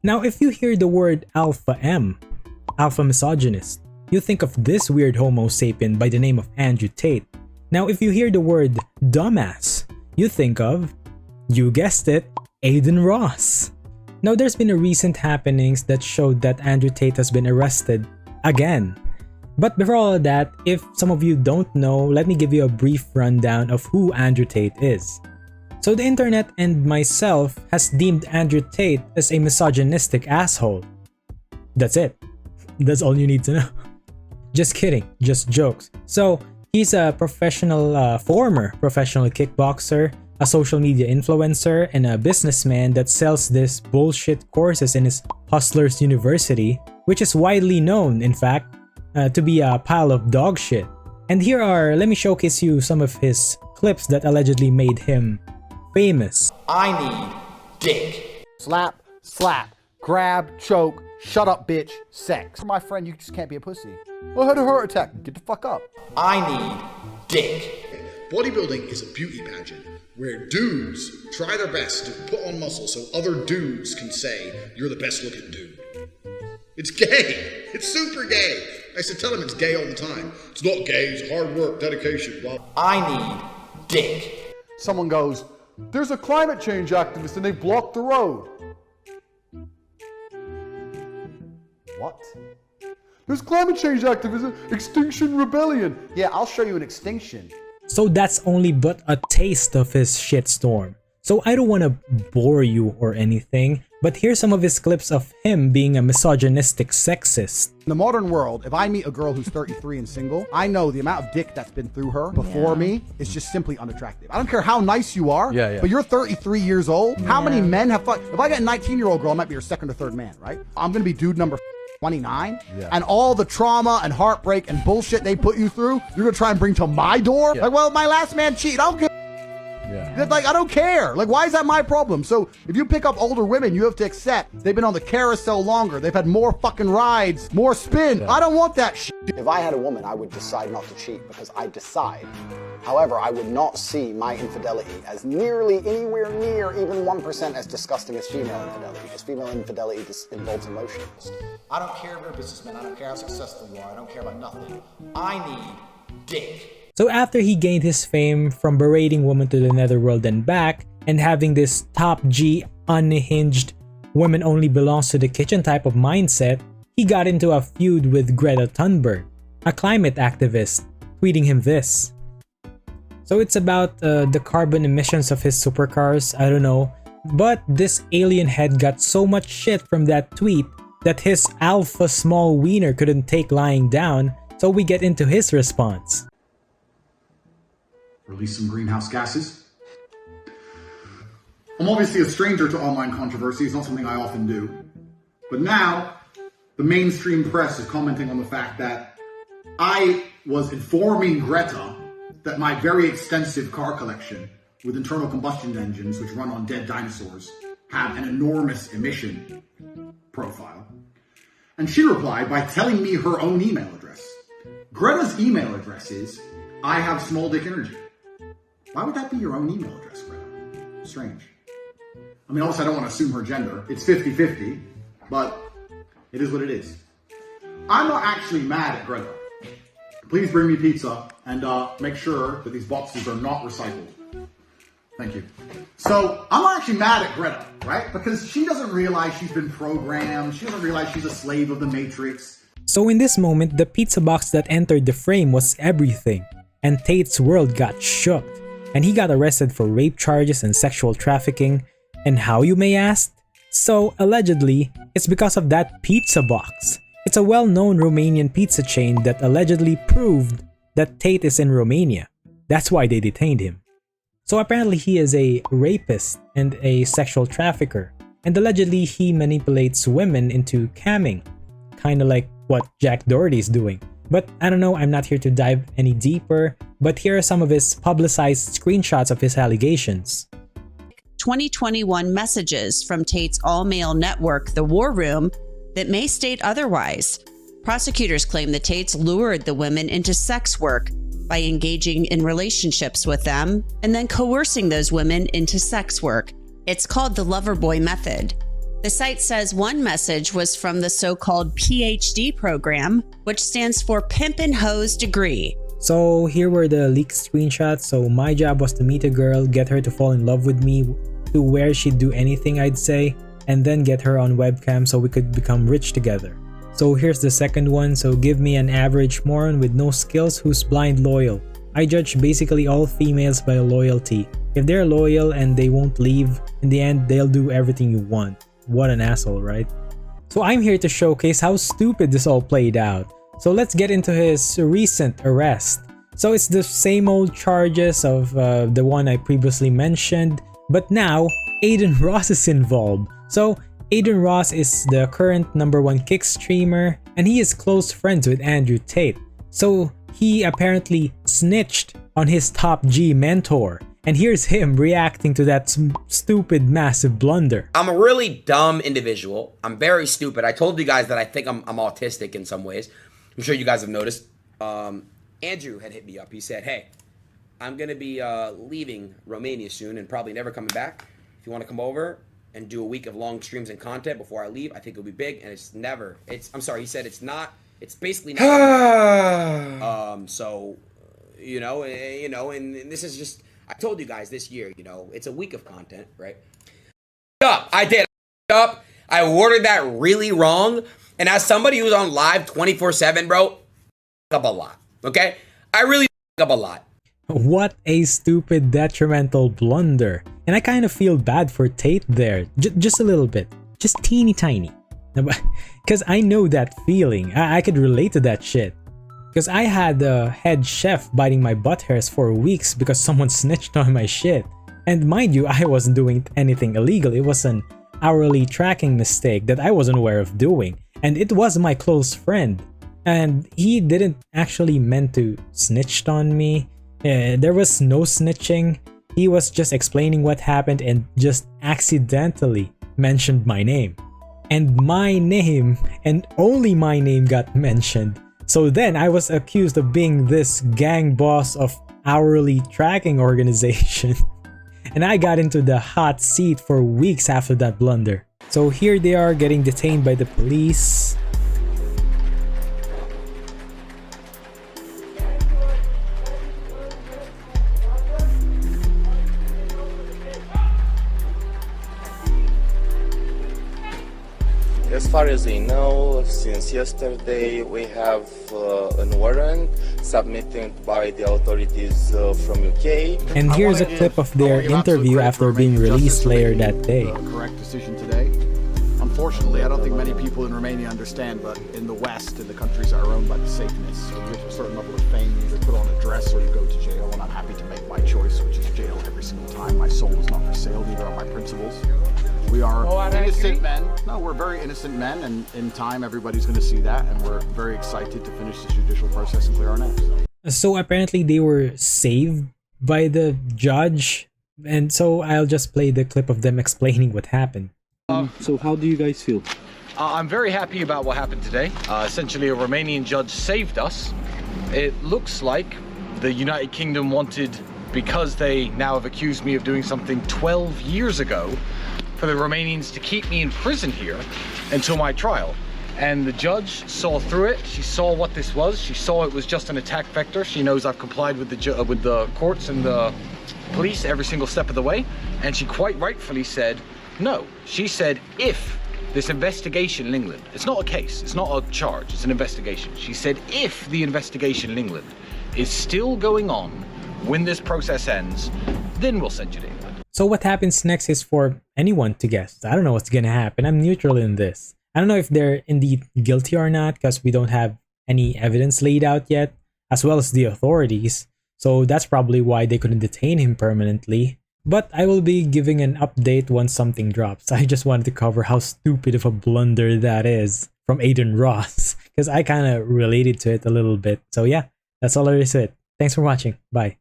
Now, if you hear the word alpha M, alpha misogynist, you think of this weird homo sapien by the name of Andrew Tate. Now, if you hear the word dumbass, you think of, you guessed it, Aidan Ross. Now, there's been a recent happenings that showed that Andrew Tate has been arrested again. But before all of that, if some of you don't know, let me give you a brief rundown of who Andrew Tate is. So the internet and myself has deemed Andrew Tate as a misogynistic asshole. That's it. That's all you need to know. Just kidding, just jokes. So he's a former professional kickboxer, a social media influencer, and a businessman that sells this bullshit courses in his Hustlers University, which is widely known, in fact, to be a pile of dog shit. And let me showcase you some of his clips that allegedly made him famous. I need dick. Slap, slap, grab, choke, shut up bitch, sex. My friend, you just can't be a pussy. I had a heart attack. Get the fuck up. I need dick. Bodybuilding is a beauty pageant where dudes try their best to put on muscle so other dudes can say, you're the best looking dude. It's gay. It's super gay. I used to tell him it's gay all the time. It's not gay, it's hard work, dedication, blah. I need dick. Someone goes, there's a climate change activist and they blocked the road. What? There's climate change activism, Extinction Rebellion. Yeah, I'll show you an extinction. So that's only but a taste of his shitstorm. So I don't want to bore you or anything, but here's some of his clips of him being a misogynistic sexist. In the modern world, if I meet a girl who's 33 and single, I know the amount of dick that's been through her before me is just simply unattractive. I don't care how nice you are, but you're 33 years old. How many men have fucked? If I get a 19-year-old girl, I might be her second or third man, right? I'm gonna be dude number 29, and all the trauma and heartbreak and bullshit they put you through, you're gonna try and bring to my door? Like, well, my last man cheated, I don't give. Like, I don't care. Like, why is that my problem? So if you pick up older women, you have to accept they've been on the carousel longer. They've had more fucking rides, more spin. I don't want that shit. If I had a woman, I would decide not to cheat because I decide. However, I would not see my infidelity as nearly anywhere near even 1% as disgusting as female infidelity, because female infidelity involves emotions. I don't care if you're a businessman. I don't care how successful you are. I don't care about nothing. I need dick. So after he gained his fame from berating women to the netherworld and back, and having this top G unhinged women only belongs to the kitchen type of mindset, he got into a feud with Greta Thunberg, a climate activist, tweeting him this. So it's about the carbon emissions of his supercars, I don't know, but this alien head got so much shit from that tweet that his alpha small wiener couldn't take lying down, so we get into his response. Release some greenhouse gases. I'm obviously a stranger to online controversy. It's not something I often do. But now, the mainstream press is commenting on the fact that I was informing Greta that my very extensive car collection with internal combustion engines, which run on dead dinosaurs, have an enormous emission profile. And she replied by telling me her own email address. Greta's email address is, I have small dick energy. Why would that be your own email address, Greta? Strange. I mean, obviously I don't want to assume her gender. It's 50-50, but it is what it is. I'm not actually mad at Greta. Please bring me pizza and make sure that these boxes are not recycled. Thank you. So I'm not actually mad at Greta, right? Because she doesn't realize she's been programmed. She doesn't realize she's a slave of the Matrix. So in this moment, the pizza box that entered the frame was everything, and Tate's world got shook, and he got arrested for rape charges and sexual trafficking. And how, you may ask? So allegedly, it's because of that pizza box. It's a well-known Romanian pizza chain that allegedly proved that Tate is in Romania. That's why they detained him. So apparently he is a rapist and a sexual trafficker, and allegedly he manipulates women into camming, kinda like what Jack Doherty's doing. But I don't know, I'm not here to dive any deeper, but here are some of his publicized screenshots of his allegations. 2021 messages from Tate's all-male network, The War Room, that may state otherwise. Prosecutors claim that Tate's lured the women into sex work by engaging in relationships with them and then coercing those women into sex work. It's called the lover boy method. The site says one message was from the so-called PhD program, which stands for Pimp and Hose Degree. So here were the leaked screenshots. So my job was to meet a girl, get her to fall in love with me, to where she'd do anything I'd say, and then get her on webcam so we could become rich together. So here's the second one. So give me an average moron with no skills who's blind loyal. I judge basically all females by loyalty. If they're loyal and they won't leave, in the end they'll do everything you want. What an asshole, right? So I'm here to showcase how stupid this all played out. So let's get into his recent arrest. So it's the same old charges of the one I previously mentioned, but now Aidan Ross is involved. So Aidan Ross is the current #1 kick streamer, and he is close friends with Andrew Tate. So he apparently snitched on his top G mentor. And here's him reacting to that stupid massive blunder. I'm a really dumb individual. I'm very stupid. I told you guys that I think I'm autistic in some ways. I'm sure you guys have noticed. Andrew had hit me up. He said, hey, I'm going to be leaving Romania soon and probably never coming back. If you want to come over and do a week of long streams and content before I leave, I think it'll be big. And I'm sorry, he said it's basically not. So, and this is just, I told you guys this year, it's a week of content, right? I worded that really wrong. And as somebody who's on live 24/7, bro, up a lot, okay? I really up a lot. What a stupid, detrimental blunder. And I kind of feel bad for Tate there. Just a little bit. Just teeny tiny. Because I know that feeling. I could relate to that shit. Because I had the head chef biting my butt hairs for weeks because someone snitched on my shit. And mind you, I wasn't doing anything illegal. It was an hourly tracking mistake that I wasn't aware of doing. And it was my close friend. And he didn't actually meant to snitch on me. There was no snitching. He was just explaining what happened and just accidentally mentioned my name. And my name, and only my name, got mentioned. So then I was accused of being this gang boss of hourly tracking organization. And I got into the hot seat for weeks after that blunder. So here they are getting detained by the police. As far as I know, since yesterday we have a warrant submitted by the authorities from UK. And here's a clip of their interview after being released later that day. Correct decision today. Unfortunately, I don't think many people in Romania understand, but in the West, in the countries that are owned by the Satanists, when you reach a certain level of fame, you either put on a dress or you go to jail, and I'm happy to make my choice, which is jail every single time. My soul is not for sale, neither are my principles. We are innocent men. No, we're very innocent men, and in time, everybody's going to see that, and we're very excited to finish this judicial process and clear our names. So apparently they were saved by the judge, and so I'll just play the clip of them explaining what happened. So how do you guys feel? I'm very happy about what happened today. Essentially, a Romanian judge saved us. It looks like the United Kingdom wanted, because they now have accused me of doing something 12 years ago, for the Romanians to keep me in prison here until my trial. And the judge saw through it. She saw what this was. She saw it was just an attack vector. She knows I've complied with the courts and the police every single step of the way. And she quite rightfully said, no. She said, if this investigation in England, it's not a case, it's not a charge, it's an investigation. She said, if the investigation in England is still going on when this process ends, then we'll send you to England. So what happens next is for anyone to guess. I don't know what's gonna happen. I'm neutral in this. I don't know if they're indeed guilty or not because we don't have any evidence laid out yet, as well as the authorities. So that's probably why they couldn't detain him permanently. But I will be giving an update once something drops. I just wanted to cover how stupid of a blunder that is from Aidan Ross, because I kind of related to it a little bit. So yeah, that's all there is to it. Thanks for watching. Bye.